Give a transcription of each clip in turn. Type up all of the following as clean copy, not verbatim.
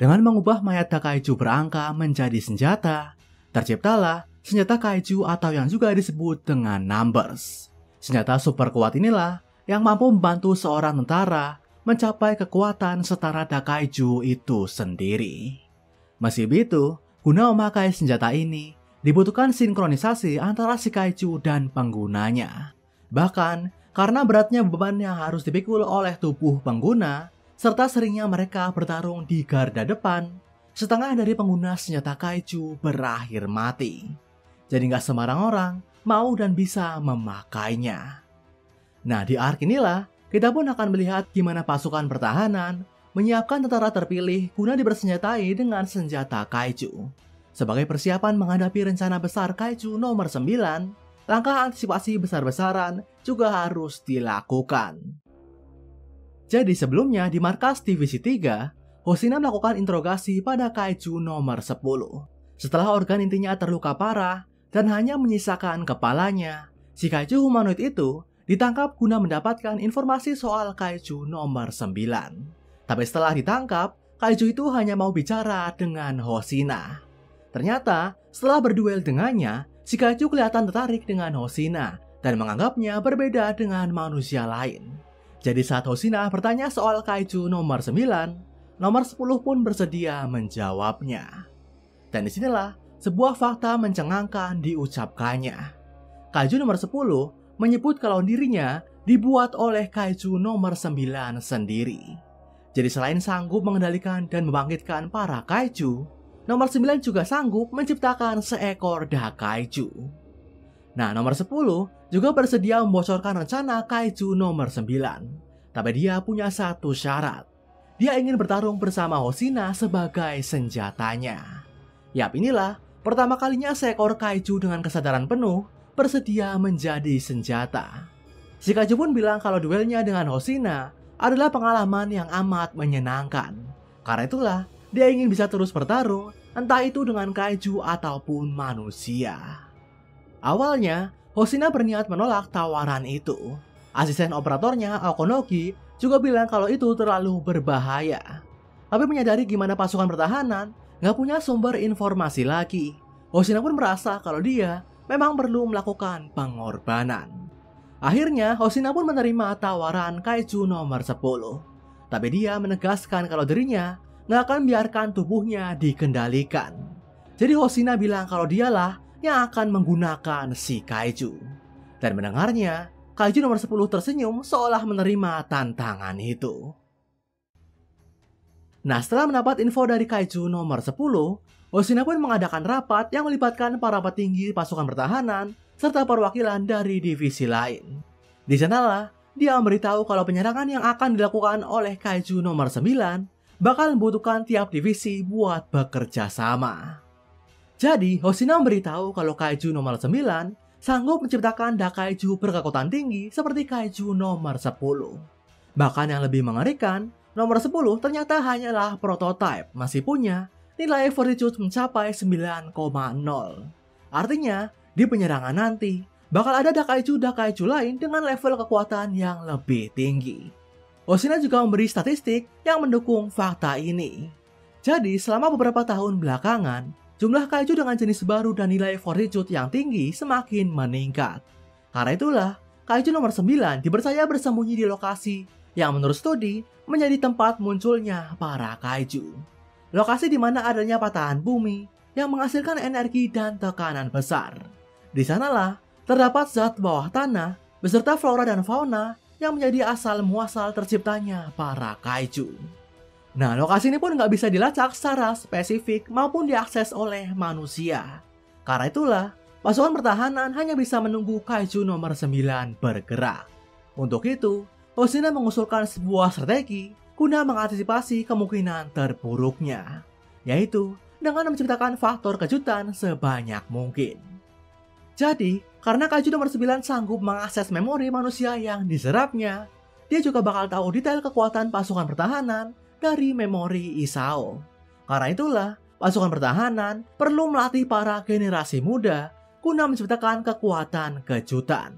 Dengan mengubah mayat Dakaiju berangka menjadi senjata, terciptalah senjata kaiju atau yang juga disebut dengan Numbers. Senjata super kuat inilah yang mampu membantu seorang tentara mencapai kekuatan setara Dakaiju itu sendiri. Meski begitu, guna memakai senjata ini, dibutuhkan sinkronisasi antara si kaiju dan penggunanya. Bahkan, karena beratnya beban yang harus dipikul oleh tubuh pengguna, serta seringnya mereka bertarung di garda depan, setengah dari pengguna senjata kaiju berakhir mati. Jadi nggak sembarang orang mau dan bisa memakainya. Nah, di arc inilah kita pun akan melihat gimana pasukan pertahanan menyiapkan tentara terpilih guna dibersenjatai dengan senjata kaiju. Sebagai persiapan menghadapi rencana besar kaiju nomor 9, langkah antisipasi besar-besaran juga harus dilakukan. Jadi sebelumnya di markas Divisi 3, Hoshina melakukan interogasi pada kaiju nomor 10. Setelah organ intinya terluka parah dan hanya menyisakan kepalanya, si kaiju humanoid itu ditangkap guna mendapatkan informasi soal kaiju nomor 9. Tapi setelah ditangkap, kaiju itu hanya mau bicara dengan Hoshina. Ternyata, setelah berduel dengannya, si kaiju kelihatan tertarik dengan Hoshina dan menganggapnya berbeda dengan manusia lain. Jadi saat Hoshina bertanya soal kaiju nomor 9, nomor 10 pun bersedia menjawabnya. Dan disinilah sebuah fakta mencengangkan diucapkannya. Kaiju nomor 10 menyebut kalau dirinya dibuat oleh kaiju nomor 9 sendiri. Jadi selain sanggup mengendalikan dan membangkitkan para kaiju, nomor 9 juga sanggup menciptakan seekor Dakaiju. Nah, nomor 10 juga bersedia membocorkan rencana kaiju nomor 9. Tapi dia punya satu syarat. Dia ingin bertarung bersama Hoshina sebagai senjatanya. Yap, inilah pertama kalinya seekor kaiju dengan kesadaran penuh bersedia menjadi senjata. Si kaiju pun bilang kalau duelnya dengan Hoshina adalah pengalaman yang amat menyenangkan. Karena itulah dia ingin bisa terus bertarung, entah itu dengan kaiju ataupun manusia. Awalnya, Hoshina berniat menolak tawaran itu. Asisten operatornya, Okonoki, juga bilang kalau itu terlalu berbahaya. Tapi menyadari gimana pasukan pertahanan nggak punya sumber informasi lagi, Hoshina pun merasa kalau dia memang perlu melakukan pengorbanan. Akhirnya, Hoshina pun menerima tawaran kaiju nomor 10. Tapi dia menegaskan kalau dirinya nggak akan biarkan tubuhnya dikendalikan. Jadi Hoshina bilang kalau dialah yang akan menggunakan si kaiju. Dan mendengarnya, kaiju nomor 10 tersenyum seolah menerima tantangan itu. Nah, setelah mendapat info dari kaiju nomor 10, Hoshina pun mengadakan rapat yang melibatkan para petinggi pasukan pertahanan serta perwakilan dari divisi lain. Di sanalah dia memberitahu kalau penyerangan yang akan dilakukan oleh kaiju nomor 9 bakal membutuhkan tiap divisi buat bekerja sama. Jadi, Hoshina memberitahu kalau kaiju nomor 9 sanggup menciptakan Dakaiju berkekuatan tinggi seperti kaiju nomor 10. Bahkan yang lebih mengerikan, nomor 10 ternyata hanyalah prototipe, masih punya nilai fortitude mencapai 9,0. Artinya, di penyerangan nanti, bakal ada Dakaiju lain dengan level kekuatan yang lebih tinggi. Hoshina juga memberi statistik yang mendukung fakta ini. Jadi, selama beberapa tahun belakangan, jumlah kaiju dengan jenis baru dan nilai fortitude yang tinggi semakin meningkat. Karena itulah, kaiju nomor 9 dipercaya bersembunyi di lokasi yang menurut studi menjadi tempat munculnya para kaiju. Lokasi di mana adanya patahan bumi yang menghasilkan energi dan tekanan besar. Di sanalah terdapat zat bawah tanah beserta flora dan fauna yang menjadi asal muasal terciptanya para kaiju. Nah, lokasi ini pun nggak bisa dilacak secara spesifik maupun diakses oleh manusia. Karena itulah, pasukan pertahanan hanya bisa menunggu kaiju nomor 9 bergerak. Untuk itu, Hoshina mengusulkan sebuah strategi guna mengantisipasi kemungkinan terburuknya, yaitu dengan menciptakan faktor kejutan sebanyak mungkin. Jadi, karena kaiju nomor 9 sanggup mengakses memori manusia yang diserapnya, dia juga bakal tahu detail kekuatan pasukan pertahanan dari memori Isao. Karena itulah, pasukan pertahanan perlu melatih para generasi muda guna menciptakan kekuatan kejutan.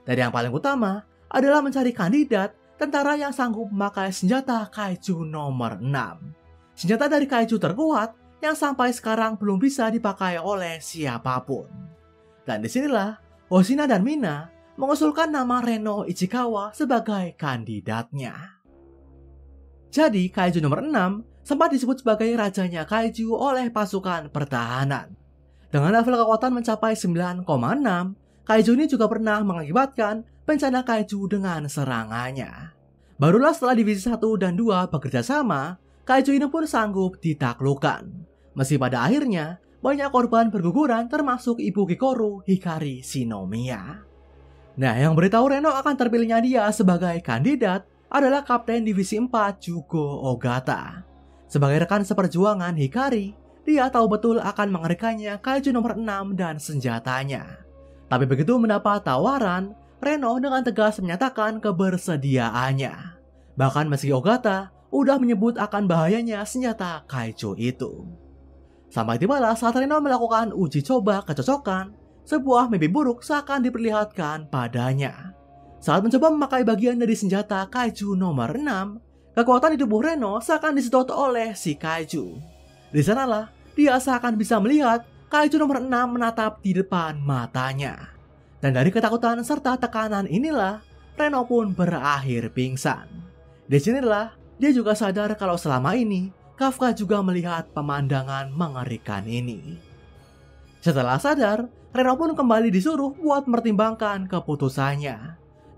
Dan yang paling utama adalah mencari kandidat tentara yang sanggup memakai senjata kaiju nomor 6. senjata dari kaiju terkuat yang sampai sekarang belum bisa dipakai oleh siapapun. Dan disinilah Hoshina dan Mina mengusulkan nama Reno Ichikawa sebagai kandidatnya. Jadi kaiju nomor 6 sempat disebut sebagai rajanya kaiju oleh pasukan pertahanan. Dengan level kekuatan mencapai 9,6, kaiju ini juga pernah mengakibatkan bencana kaiju dengan serangannya. Barulah setelah divisi 1 dan 2 bekerja sama, kaiju ini pun sanggup ditaklukkan. Meski pada akhirnya banyak korban berguguran termasuk ibu Kikoru, Hikari Shinomiya. Nah, yang beritahu Reno akan terpilihnya dia sebagai kandidat adalah Kapten Divisi 4 Jugo Ogata. Sebagai rekan seperjuangan Hikari, dia tahu betul akan mengerikannya kaiju nomor 6 dan senjatanya. Tapi begitu mendapat tawaran, Reno dengan tegas menyatakan kebersediaannya. Bahkan meski Ogata udah menyebut akan bahayanya senjata kaiju itu. Sampai tibalah saat Reno melakukan uji coba kecocokan, sebuah mimpi buruk seakan diperlihatkan padanya. Saat mencoba memakai bagian dari senjata kaiju nomor 6, kekuatan di tubuh Reno seakan disedot oleh si kaiju. Di sanalah dia seakan bisa melihat kaiju nomor 6 menatap di depan matanya. Dan dari ketakutan serta tekanan inilah, Reno pun berakhir pingsan. Di sinilah dia juga sadar kalau selama ini Kafka juga melihat pemandangan mengerikan ini. Setelah sadar, Reno pun kembali disuruh buat mempertimbangkan keputusannya.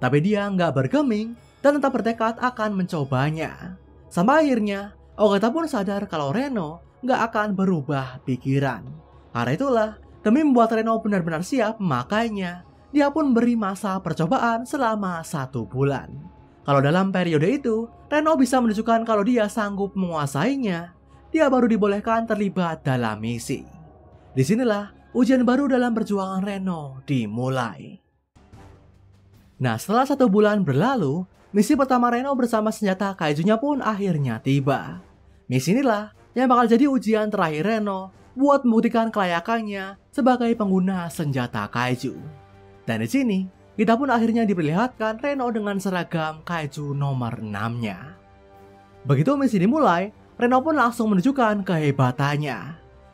Tapi dia nggak bergeming dan tetap bertekad akan mencobanya. Sampai akhirnya, Ogata pun sadar kalau Reno nggak akan berubah pikiran. Karena itulah, demi membuat Reno benar-benar siap memakainya, dia pun beri masa percobaan selama 1 bulan. Kalau dalam periode itu, Reno bisa menunjukkan kalau dia sanggup menguasainya, dia baru dibolehkan terlibat dalam misi. Disinilah ujian baru dalam perjuangan Reno dimulai. Nah, setelah 1 bulan berlalu, misi pertama Reno bersama senjata kaijunya pun akhirnya tiba. Misi inilah yang bakal jadi ujian terakhir Reno buat membuktikan kelayakannya sebagai pengguna senjata kaiju. Dan di sini, kita pun akhirnya diperlihatkan Reno dengan seragam kaiju nomor 6-nya. Begitu misi dimulai, Reno pun langsung menunjukkan kehebatannya.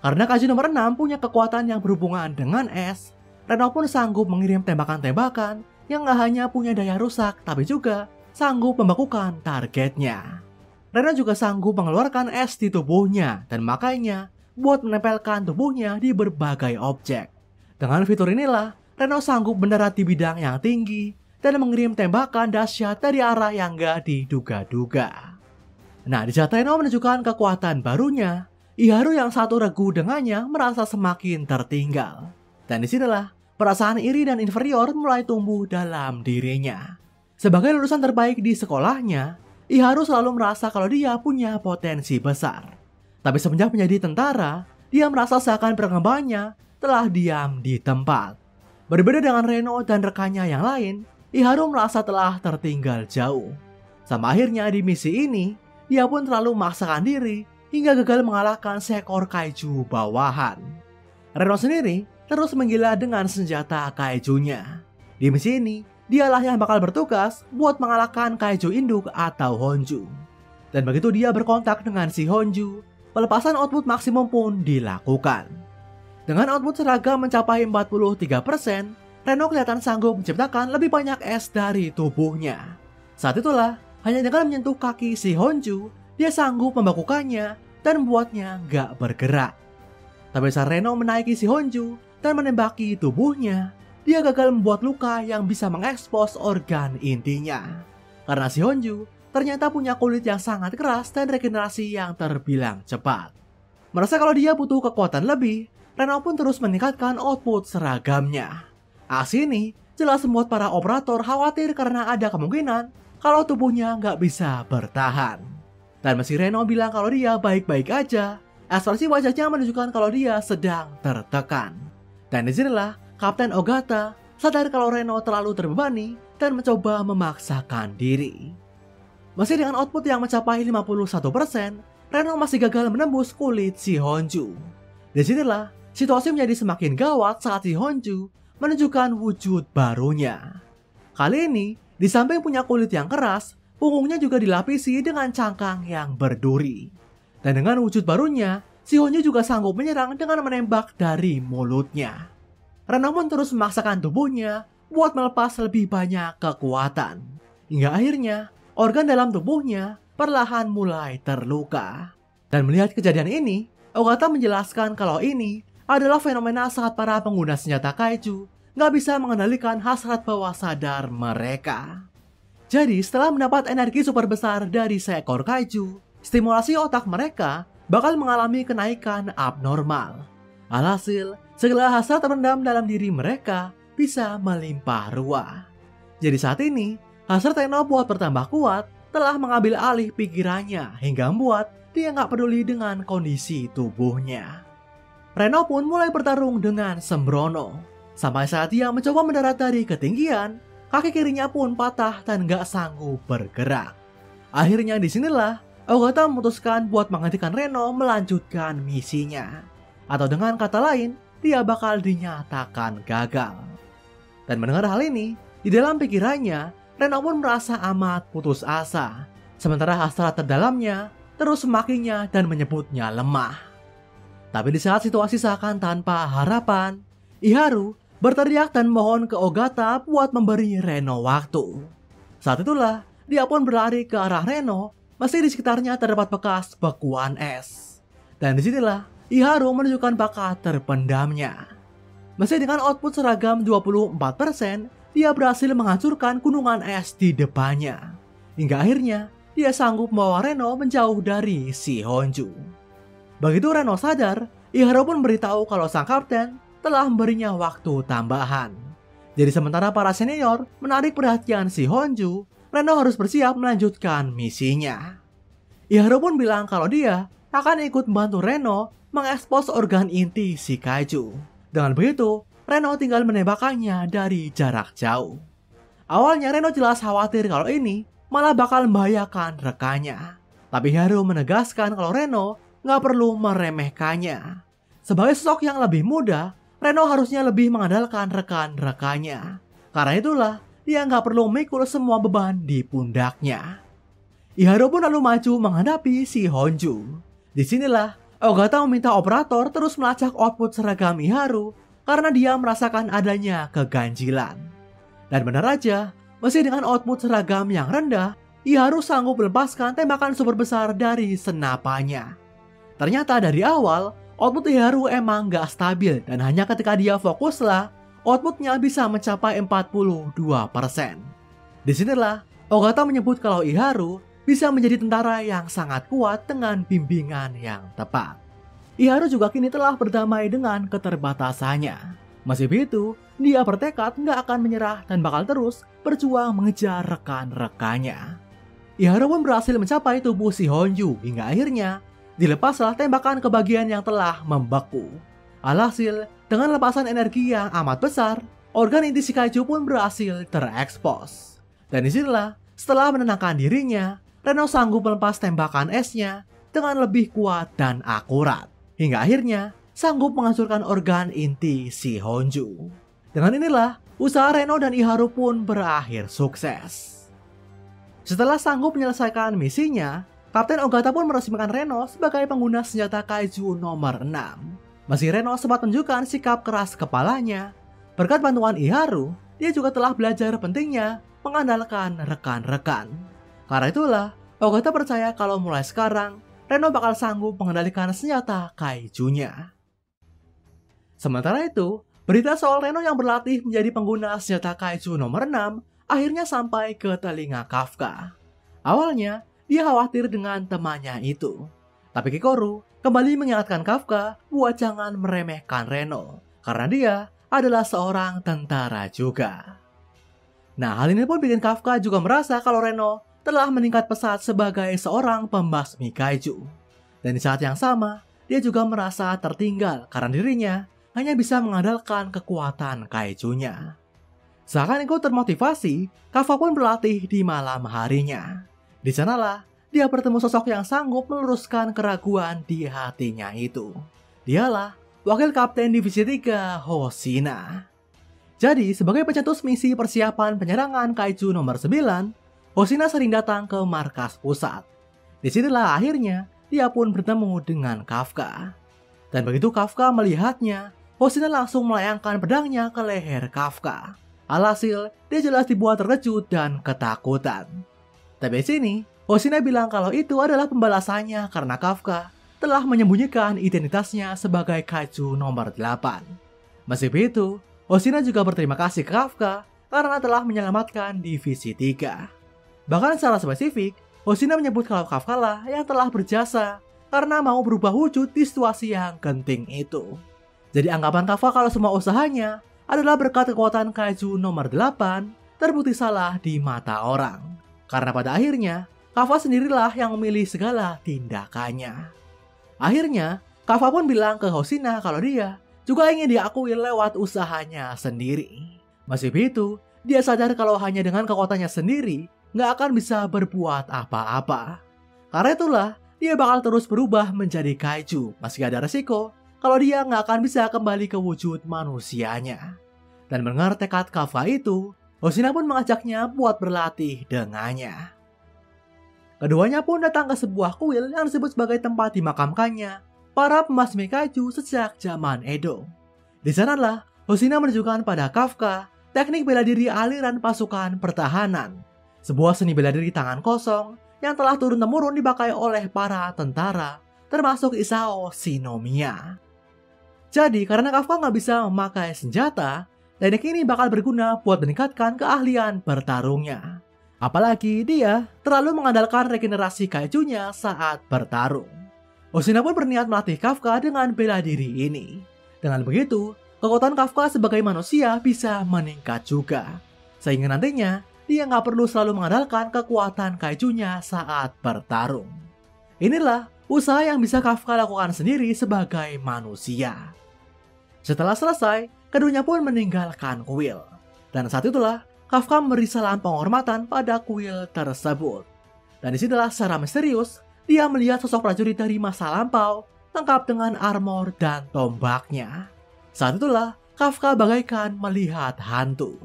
Karena kaiju nomor 6 punya kekuatan yang berhubungan dengan es, Reno pun sanggup mengirim tembakan-tembakan yang gak hanya punya daya rusak, tapi juga sanggup membekukan targetnya. Reno juga sanggup mengeluarkan es di tubuhnya dan makanya buat menempelkan tubuhnya di berbagai objek. Dengan fitur inilah, Reno sanggup mendarat di bidang yang tinggi dan mengirim tembakan dahsyat dari arah yang gak diduga-duga. Nah, di saat Reno menunjukkan kekuatan barunya, Iharu yang satu regu dengannya merasa semakin tertinggal. Dan disinilah perasaan iri dan inferior mulai tumbuh dalam dirinya. Sebagai lulusan terbaik di sekolahnya, Iharu selalu merasa kalau dia punya potensi besar. Tapi semenjak menjadi tentara, dia merasa seakan perkembangannya telah diam di tempat. Berbeda dengan Reno dan rekannya yang lain, Iharu merasa telah tertinggal jauh. Sampai akhirnya di misi ini, dia pun terlalu memaksakan diri hingga gagal mengalahkan seekor kaiju bawahan. Reno sendiri terus menggila dengan senjata kaijunya. Di misi ini, dialah yang bakal bertugas buat mengalahkan kaiju induk atau Honju. Dan begitu dia berkontak dengan si Honju, pelepasan output maksimum pun dilakukan. Dengan output seragam mencapai 43%, Reno kelihatan sanggup menciptakan lebih banyak es dari tubuhnya. Saat itulah, hanya dengan menyentuh kaki si Honju, dia sanggup membekukannya dan membuatnya gak bergerak. Tapi saat Reno menaiki si Honju dan menembaki tubuhnya, dia gagal membuat luka yang bisa mengekspos organ intinya. Karena si Honju ternyata punya kulit yang sangat keras dan regenerasi yang terbilang cepat. Merasa kalau dia butuh kekuatan lebih, Reno pun terus meningkatkan output seragamnya. Aksi ini jelas membuat para operator khawatir karena ada kemungkinan kalau tubuhnya nggak bisa bertahan. Dan meski Reno bilang kalau dia baik-baik aja, ekspresi wajahnya menunjukkan kalau dia sedang tertekan. Dan disinilah Kapten Ogata sadar kalau Reno terlalu terbebani dan mencoba memaksakan diri. Meski dengan output yang mencapai 51%, Reno masih gagal menembus kulit si Honju. Disinilah situasi menjadi semakin gawat saat si Honju menunjukkan wujud barunya. Kali ini, di samping punya kulit yang keras, punggungnya juga dilapisi dengan cangkang yang berduri. Dan dengan wujud barunya, si Honju juga sanggup menyerang dengan menembak dari mulutnya. Reno pun terus memaksakan tubuhnya buat melepas lebih banyak kekuatan. Hingga akhirnya, organ dalam tubuhnya perlahan mulai terluka. Dan melihat kejadian ini, Ogata menjelaskan kalau ini adalah fenomena saat para pengguna senjata kaiju nggak bisa mengendalikan hasrat bawah sadar mereka. Jadi setelah mendapat energi super besar dari seekor kaiju, stimulasi otak mereka bakal mengalami kenaikan abnormal. Alhasil, segala hasrat terpendam dalam diri mereka bisa melimpah ruah. Jadi saat ini, hasrat Reno buat bertambah kuat telah mengambil alih pikirannya hingga membuat dia nggak peduli dengan kondisi tubuhnya. Reno pun mulai bertarung dengan sembrono. Sampai saat dia mencoba mendarat dari ketinggian, kaki kirinya pun patah dan nggak sanggup bergerak. Akhirnya disinilah Ogata memutuskan buat menghentikan Reno melanjutkan misinya. Atau dengan kata lain, dia bakal dinyatakan gagal. Dan mendengar hal ini, di dalam pikirannya, Reno pun merasa amat putus asa. Sementara hasrat terdalamnya terus semakinnya dan menyebutnya lemah. Tapi di saat situasi seakan tanpa harapan, Iharu berteriak dan mohon ke Ogata buat memberi Reno waktu. Saat itulah, dia pun berlari ke arah Reno, meski di sekitarnya terdapat bekas bekuan es. Dan disinilah, Iharu menunjukkan bakat terpendamnya. Meski dengan output seragam 24%, dia berhasil menghancurkan gunungan es di depannya. Hingga akhirnya, dia sanggup membawa Reno menjauh dari si Honju. Begitu Reno sadar, Iharu pun beritahu kalau sang kapten telah memberinya waktu tambahan. Jadi sementara para senior menarik perhatian si Honju, Reno harus bersiap melanjutkan misinya. Iharu pun bilang kalau dia akan ikut membantu Reno mengekspos organ inti si kaiju. Dengan begitu, Reno tinggal menembakkannya dari jarak jauh. Awalnya Reno jelas khawatir kalau ini malah bakal membahayakan rekannya. Tapi Iharu menegaskan kalau Reno nggak perlu meremehkannya. Sebagai sosok yang lebih muda, Reno harusnya lebih mengandalkan rekan-rekannya. Karena itulah, dia nggak perlu memikul semua beban di pundaknya. Iharu pun lalu maju menghadapi si Honju. Disinilah, Ogata meminta operator terus melacak output seragam Iharu karena dia merasakan adanya keganjilan. Dan benar aja, meski dengan output seragam yang rendah, Iharu sanggup melepaskan tembakan super besar dari senapannya. Ternyata dari awal, output Iharu emang gak stabil dan hanya ketika dia fokuslah, outputnya bisa mencapai 42%. Disinilah, Ogata menyebut kalau Iharu bisa menjadi tentara yang sangat kuat dengan bimbingan yang tepat. Iharu juga kini telah berdamai dengan keterbatasannya. Meski begitu, dia bertekad nggak akan menyerah dan bakal terus berjuang mengejar rekan-rekannya. Iharu pun berhasil mencapai tubuh si Honju hingga akhirnya dilepaslah tembakan ke bagian yang telah membeku. Alhasil, dengan lepasan energi yang amat besar, organ inti si kaiju pun berhasil terekspos. Dan disinilah, setelah menenangkan dirinya, Reno sanggup melepas tembakan esnya dengan lebih kuat dan akurat. Hingga akhirnya, sanggup menghancurkan organ inti si Honju. Dengan inilah, usaha Reno dan Iharu pun berakhir sukses. Setelah sanggup menyelesaikan misinya, Kapten Ogata pun meresmikan Reno sebagai pengguna senjata kaiju nomor 6. Meski Reno sempat menunjukkan sikap keras kepalanya, berkat bantuan Iharu, dia juga telah belajar pentingnya mengandalkan rekan-rekan. Karena itulah, Ogata percaya kalau mulai sekarang, Reno bakal sanggup mengendalikan senjata kaijunya. Sementara itu, berita soal Reno yang berlatih menjadi pengguna senjata kaiju nomor 6 akhirnya sampai ke telinga Kafka. Awalnya, dia khawatir dengan temannya itu. Tapi Kikoru kembali mengingatkan Kafka buat jangan meremehkan Reno, karena dia adalah seorang tentara juga. Nah, hal ini pun bikin Kafka juga merasa kalau Reno telah meningkat pesat sebagai seorang pembasmi kaiju. Dan di saat yang sama, dia juga merasa tertinggal karena dirinya hanya bisa mengandalkan kekuatan kaijunya. Seakan ikut termotivasi, Kafka pun berlatih di malam harinya. Di sanalah, dia bertemu sosok yang sanggup meluruskan keraguan di hatinya itu. Dialah Wakil Kapten Divisi 3 Hoshina. Jadi, sebagai pencetus misi persiapan penyerangan kaiju nomor 9, Hoshina sering datang ke markas pusat. Disinilah akhirnya dia pun bertemu dengan Kafka. Dan begitu Kafka melihatnya, Hoshina langsung melayangkan pedangnya ke leher Kafka. Alhasil, dia jelas dibuat terkejut dan ketakutan. Tapi di sini, Hoshina bilang kalau itu adalah pembalasannya karena Kafka telah menyembunyikan identitasnya sebagai Kaiju nomor 8. Meski begitu, Hoshina juga berterima kasih ke Kafka karena telah menyelamatkan Divisi 3. Bahkan secara spesifik, Hoshina menyebut kalau Kafka lah yang telah berjasa karena mau berubah wujud di situasi yang genting itu. Jadi anggapan Kafka kalau semua usahanya adalah berkat kekuatan Kaiju nomor 8 terbukti salah di mata orang. Karena pada akhirnya, Kafka sendirilah yang memilih segala tindakannya. Akhirnya, Kafka pun bilang ke Hoshina kalau dia juga ingin diakui lewat usahanya sendiri. Meski begitu, dia sadar kalau hanya dengan kekuatannya sendiri nggak akan bisa berbuat apa-apa. Karena itulah, dia bakal terus berubah menjadi kaiju meski ada resiko kalau dia nggak akan bisa kembali ke wujud manusianya. Dan mendengar tekad Kafka itu, Hoshina pun mengajaknya buat berlatih dengannya. Keduanya pun datang ke sebuah kuil yang disebut sebagai tempat dimakamkannya para pembasmi kaiju sejak zaman Edo. Di sanalah Hoshina menunjukkan pada Kafka teknik bela diri aliran pasukan pertahanan, sebuah seni bela diri tangan kosong yang telah turun-temurun dipakai oleh para tentara, termasuk Isao Shinomiya. Jadi karena Kafka nggak bisa memakai senjata, teknik ini bakal berguna buat meningkatkan keahlian bertarungnya. Apalagi dia terlalu mengandalkan regenerasi kaijunya saat bertarung. Hoshina pun berniat melatih Kafka dengan bela diri ini. Dengan begitu, kekuatan Kafka sebagai manusia bisa meningkat juga. Sehingga nantinya, dia nggak perlu selalu mengandalkan kekuatan kaijunya saat bertarung. Inilah usaha yang bisa Kafka lakukan sendiri sebagai manusia. Setelah selesai, keduanya pun meninggalkan kuil. Dan saat itulah, Kafka memberi salam penghormatan pada kuil tersebut. Dan disinilah secara misterius, dia melihat sosok prajurit dari masa lampau, lengkap dengan armor dan tombaknya. Saat itulah, Kafka bagaikan melihat hantu.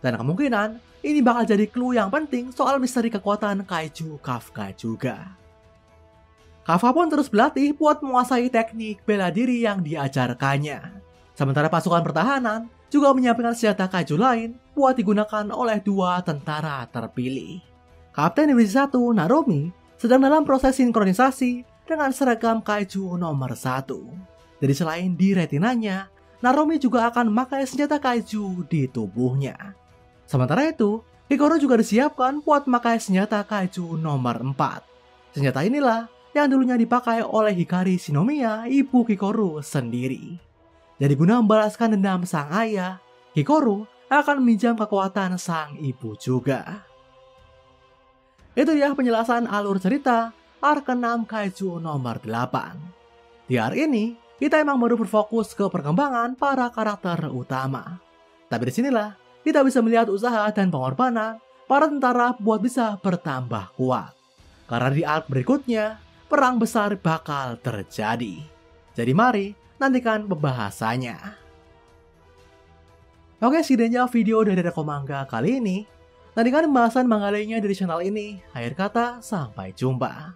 Dan kemungkinan, ini bakal jadi clue yang penting soal misteri kekuatan kaiju Kafka juga. Kafka pun terus berlatih buat menguasai teknik bela diri yang diajarkannya. Sementara pasukan pertahanan juga menyiapkan senjata kaiju lain buat digunakan oleh dua tentara terpilih. Kapten Divisi 1 Narumi sedang dalam proses sinkronisasi dengan seragam kaiju nomor 1. Jadi selain di retinanya, Narumi juga akan memakai senjata kaiju di tubuhnya. Sementara itu, Hikaru juga disiapkan buat memakai senjata kaiju nomor 4. Senjata inilah yang dulunya dipakai oleh Hikari Shinomiya, ibu Hikaru sendiri. Jadi guna membalaskan dendam sang ayah, Hikaru akan meminjam kekuatan sang ibu juga. Itu ya penjelasan alur cerita arc 6 Kaiju nomor 8. Di arc ini, kita emang baru berfokus ke perkembangan para karakter utama. Tapi disinilah, kita bisa melihat usaha dan pengorbanan para tentara buat bisa bertambah kuat. Karena di arc berikutnya, perang besar bakal terjadi. Jadi mari, nantikan pembahasannya. Oke, sekian video dari Reko Manga kali ini. Nantikan pembahasan manga lainnya dari channel ini. Akhir kata, sampai jumpa.